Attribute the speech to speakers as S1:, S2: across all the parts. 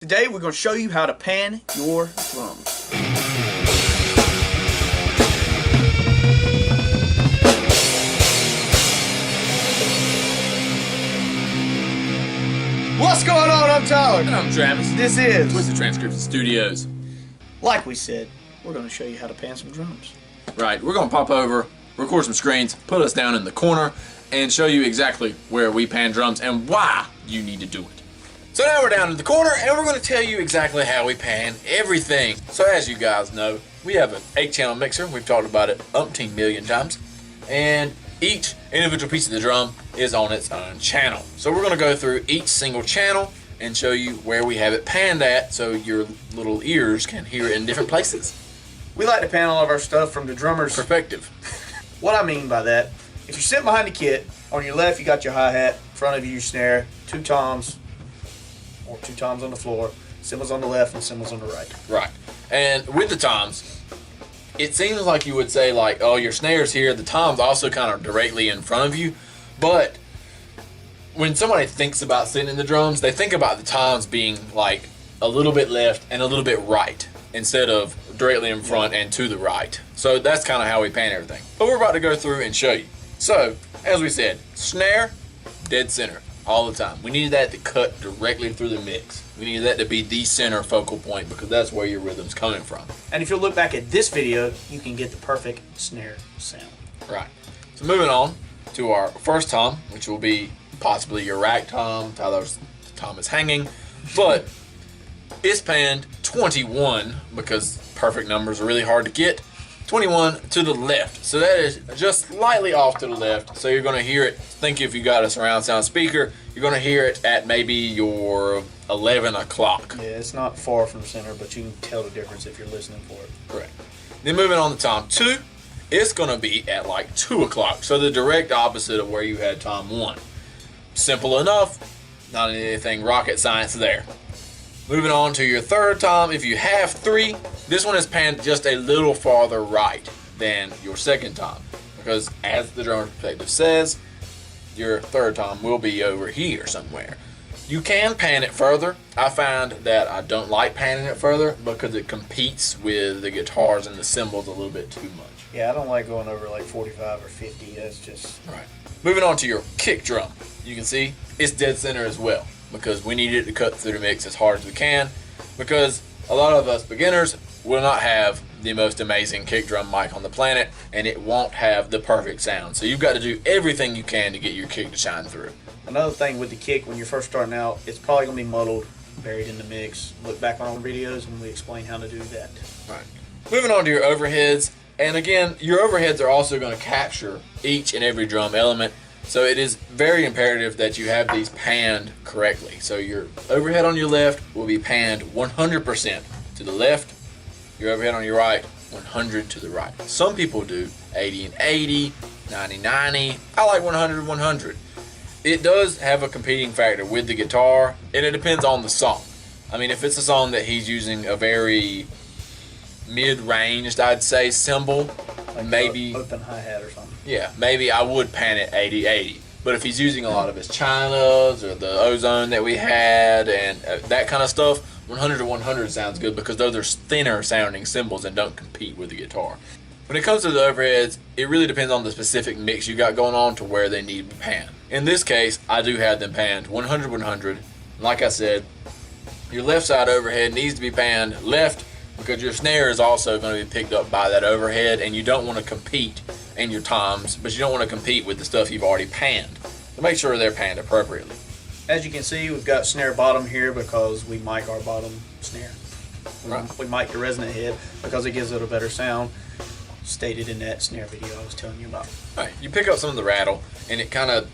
S1: Today we're going to show you how to pan your drums. What's going on? I'm Tyler.
S2: And I'm Travis.
S1: This is
S2: Twisted Transcription Studios.
S1: Like we said, we're going to show you how to pan some drums.
S2: Right, we're going to pop over, record some screens, put us down in the corner, and show you exactly where we pan drums and why you need to do it. So now we're down in the corner, and we're going to tell you exactly how we pan everything. So as you guys know, we have an 8-channel mixer. We've talked about it umpteen million times. And each individual piece of the drum is on its own channel. So we're going to go through each single channel and show you where we have it panned at so your little ears can hear it in different places.
S1: We like to pan all of our stuff from the drummer's
S2: Perspective.
S1: What I mean by that, if you're sitting behind the kit, on your left you got your hi-hat, in front of you your snare, two toms, or two toms on the floor, cymbals on the left and cymbals on the right.
S2: Right. And with the toms, it seems like you would say like, oh, your snare's here, the tom's also kind of directly in front of you. But when somebody thinks about sitting in the drums, they think about the toms being like a little bit left and a little bit right instead of directly in front and to the right. So that's kind of how we pan everything. But we're about to go through and show you. So, as we said, snare, dead center all the time. We needed that to cut directly through the mix. We needed that to be the center focal point because that's where your rhythm's coming from.
S1: And if you look back at this video, you can get the perfect snare sound.
S2: Right. So moving on to our first tom, which will be possibly your rack tom. Tyler's tom is hanging, but it's panned 21 because perfect numbers are really hard to get. 21 to the left. So that is just slightly off to the left. So you're going to hear it. Think if you got a surround sound speaker, you're going to hear it at maybe your 11 o'clock.
S1: Yeah, it's not far from center, but you can tell the difference if you're listening for it.
S2: Correct. Then moving on to tom 2, it's going to be at like 2 o'clock. So the direct opposite of where you had tom 1. Simple enough. Not anything rocket science there. Moving on to your third tom, if you have 3, this one is panned just a little farther right than your second tom. Because as the drummer's perspective says, your third tom will be over here somewhere. You can pan it further. I find that I don't like panning it further because it competes with the guitars and the cymbals a little bit too much.
S1: Yeah, I don't like going over like 45 or 50. That's just...
S2: Right. Moving on to your kick drum. You can see it's dead center as well, because we need it to cut through the mix as hard as we can, because a lot of us beginners will not have the most amazing kick drum mic on the planet, and it won't have the perfect sound. So you've got to do everything you can to get your kick to shine through.
S1: Another thing with the kick, when you're first starting out, it's probably going to be muddled, buried in the mix. Look back on our videos and we explain how to do that.
S2: Right. Moving on to your overheads, and again, your overheads are also going to capture each and every drum element. So it is very imperative that you have these panned correctly. So your overhead on your left will be panned 100% to the left. Your overhead on your right, 100 to the right. Some people do 80 and 80, 90, 90. I like 100, 100. It does have a competing factor with the guitar, and it depends on the song. I mean, if it's a song that he's using a very mid-ranged, I'd say, cymbal,
S1: Like
S2: maybe
S1: open hi-hat or something.
S2: yeah, maybe I would pan it 80-80. But if he's using a lot of his Chinas or the Ozone that we had and that kind of stuff, 100 to 100 sounds good because those are thinner sounding cymbals and don't compete with the guitar. When it comes to the overheads, it really depends on the specific mix you got going on to where they need to be panned. In this case, I do have them panned 100-100. Like I said, your left side overhead needs to be panned left because your snare is also going to be picked up by that overhead, and you don't want to compete in your toms, but you don't want to compete with the stuff you've already panned. So make sure they're panned appropriately.
S1: As you can see, we've got snare bottom here because we mic our bottom snare. We mic the resonant head because it gives it a better sound, stated in that snare video I was telling you about.
S2: Right. You pick up some of the rattle, and it kind of,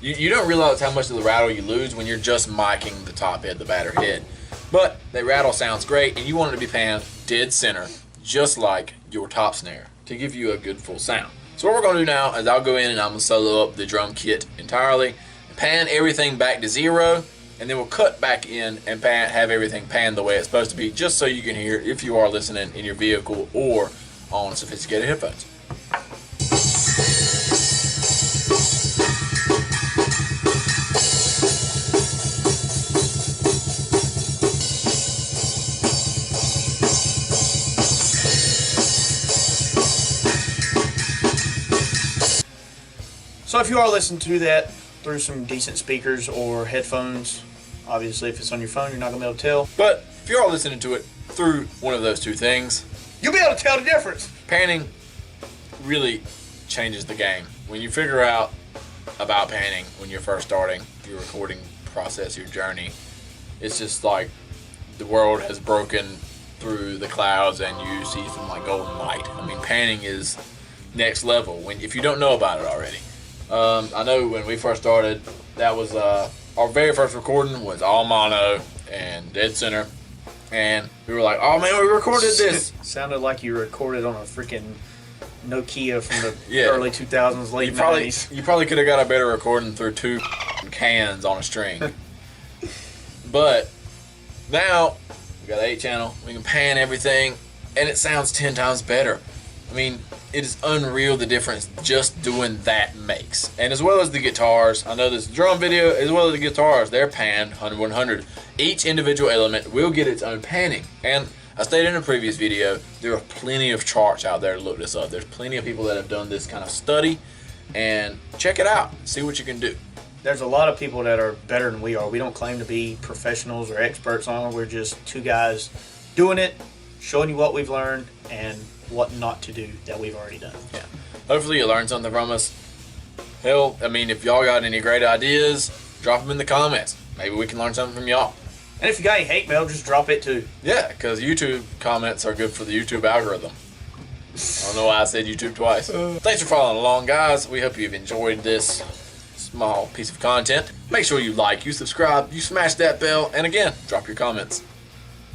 S2: you don't realize how much of the rattle you lose when you're just miking the top head, the batter head. But that rattle sounds great, and you want it to be panned dead center, just like your top snare, to give you a good full sound. So what we're going to do now is I'll go in and I'm going to solo up the drum kit entirely, pan everything back to 0, and then we'll cut back in and have everything panned the way it's supposed to be, just so you can hear it if you are listening in your vehicle or on sophisticated headphones.
S1: So if you are listening to that through some decent speakers or headphones, obviously if it's on your phone, you're not going to be able to tell.
S2: But if you're all listening to it through one of those two things,
S1: You'll be able to tell the difference.
S2: panning really changes the game. When you figure out about panning when you're first starting your recording process, your journey, it's just like the world has broken through the clouds and you see some like golden light. I mean, panning is next level if you don't know about it already. I know when we first started, that was our very first recording was all mono and dead center, and we were like, oh man, we recorded this.
S1: Sounded like you recorded on a freaking Nokia from the
S2: Yeah.
S1: early 2000s, late 90s.
S2: You probably could have got a better recording through 2 cans on a string. But now we got an 8-channel. We can pan everything, and it sounds 10 times better. I mean, it is unreal the difference just doing that makes. And as well as the guitars, I know this drum video, as well as the guitars, they're panned 100-100. Each individual element will get its own panning. And I stated in a previous video, there are plenty of charts out there to look this up. There's plenty of people that have done this kind of study, and check it out. See what you can do.
S1: There's a lot of people that are better than we are. We don't claim to be professionals or experts on it. We're just two guys doing it, showing you what we've learned and what not to do that we've already done.
S2: Yeah. Hopefully you learned something from us. Hell, I mean, if y'all got any great ideas, drop them in the comments. Maybe we can learn something from y'all.
S1: And if you got any hate mail, just drop it too.
S2: Yeah, because YouTube comments are good for the YouTube algorithm. I don't know why I said YouTube twice. Thanks for following along, guys. We hope you've enjoyed this small piece of content. Make sure you like, you subscribe, you smash that bell, and again, drop your comments.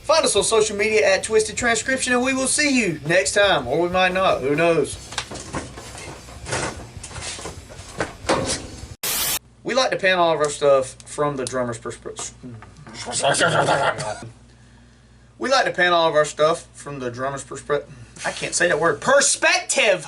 S1: Find us on social media at Twisted Transcription, and we will see you next time. Or we might not. Who knows? We like to pan all of our stuff from the drummer's perspective. We like to pan all of our stuff from the drummer's perspective. I can't say that word. Perspective!